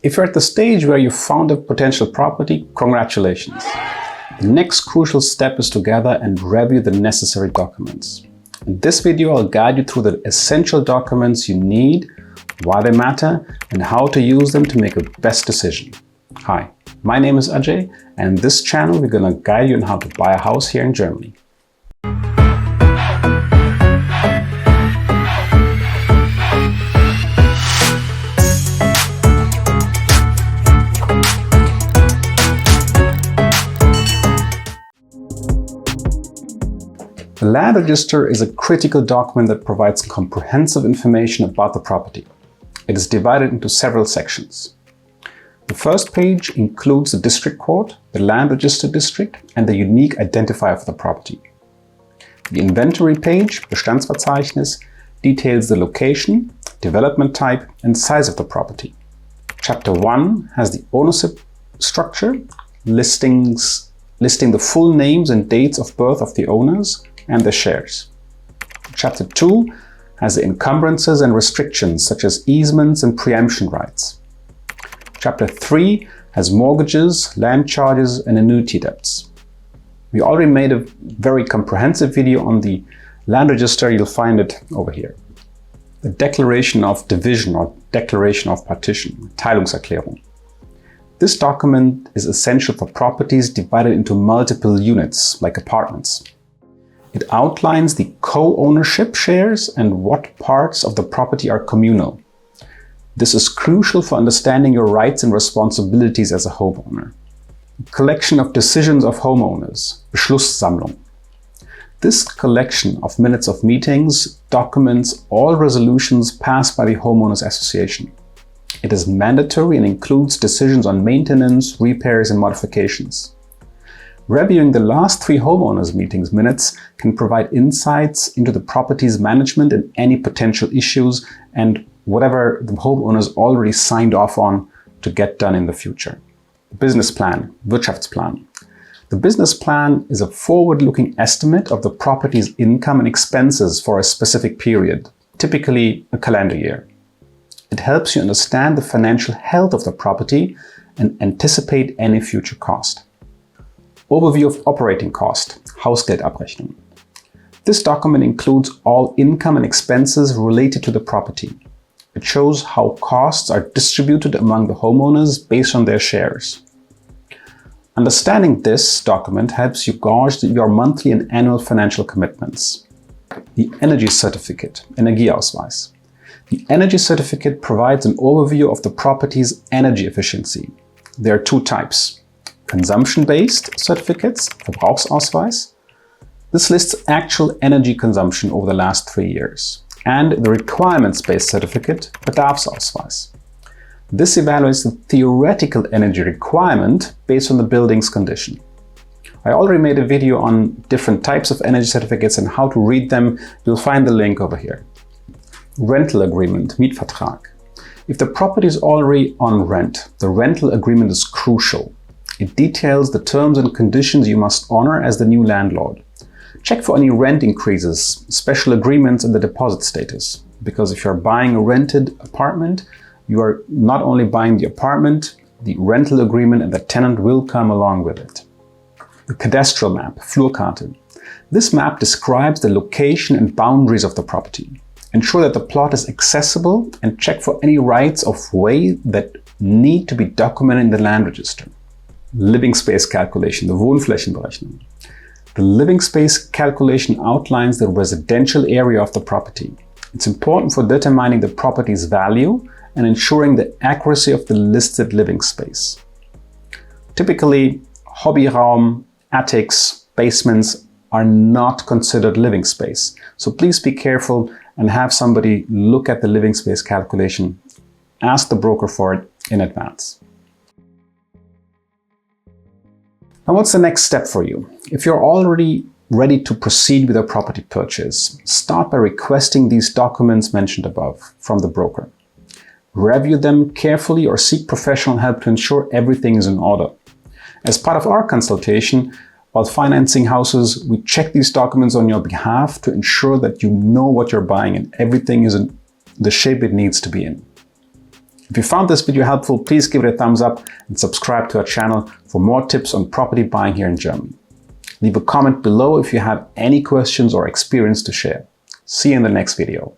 If you're at the stage where you found a potential property, congratulations. The next crucial step is to gather and review the necessary documents. In this video, I'll guide you through the essential documents you need, why they matter, and how to use them to make a best decision. Hi, my name is Ajay, and in this channel we're going to guide you on how to buy a house here in Germany. The land register is a critical document that provides comprehensive information about the property. It is divided into several sections. The first page includes the district code, the land register district, and the unique identifier for the property. The inventory page, Bestandsverzeichnis, details the location, development type, and size of the property. Chapter 1 has the ownership structure, listing the full names and dates of birth of the owners and the shares. Chapter 2 has the encumbrances and restrictions such as easements and preemption rights. Chapter 3 has mortgages, land charges, and annuity debts. We already made a very comprehensive video on the land register. You'll find it over here. The declaration of division or declaration of partition, Teilungserklärung. This document is essential for properties divided into multiple units, like apartments. It outlines the co-ownership shares and what parts of the property are communal. This is crucial for understanding your rights and responsibilities as a homeowner. Collection of decisions of homeowners, Beschlusssammlung. This collection of minutes of meetings documents all resolutions passed by the Homeowners Association. It is mandatory and includes decisions on maintenance, repairs, and modifications. Reviewing the last 3 homeowners meetings minutes can provide insights into the property's management and any potential issues and whatever the homeowners already signed off on to get done in the future. Business plan, Wirtschaftsplan. The business plan is a forward-looking estimate of the property's income and expenses for a specific period, typically a calendar year. It helps you understand the financial health of the property and anticipate any future cost. Overview of operating cost, Hausgeldabrechnung. This document includes all income and expenses related to the property. It shows how costs are distributed among the homeowners based on their shares. Understanding this document helps you gauge your monthly and annual financial commitments. The energy certificate, Energieausweis. The energy certificate provides an overview of the property's energy efficiency. There are 2 types. Consumption-based certificates, Verbrauchsausweis. This lists actual energy consumption over the last 3 years. And the requirements-based certificate, Bedarfsausweis. This evaluates the theoretical energy requirement based on the building's condition. I already made a video on different types of energy certificates and how to read them. You'll find the link over here. Rental agreement, Mietvertrag. If the property is already on rent, the rental agreement is crucial. It details the terms and conditions you must honor as the new landlord. Check for any rent increases, special agreements, and the deposit status. Because if you're buying a rented apartment, you are not only buying the apartment, the rental agreement and the tenant will come along with it. The Cadastral Map, Flurkarte. This map describes the location and boundaries of the property. Ensure that the plot is accessible and check for any rights of way that need to be documented in the land register. Living space calculation, the Wohnflächenberechnung. The living space calculation outlines the residential area of the property. It's important for determining the property's value and ensuring the accuracy of the listed living space. Typically, Hobbyraum, attics, basements are not considered living space. So please be careful and have somebody look at the living space calculation. Ask the broker for it in advance. Now, what's the next step for you? If you're already ready to proceed with a property purchase, start by requesting these documents mentioned above from the broker. Review them carefully or seek professional help to ensure everything is in order. As part of our consultation, while financing houses, we check these documents on your behalf to ensure that you know what you're buying and everything is in the shape it needs to be in. If you found this video helpful, please give it a thumbs up and subscribe to our channel for more tips on property buying here in Germany. Leave a comment below if you have any questions or experience to share. See you in the next video.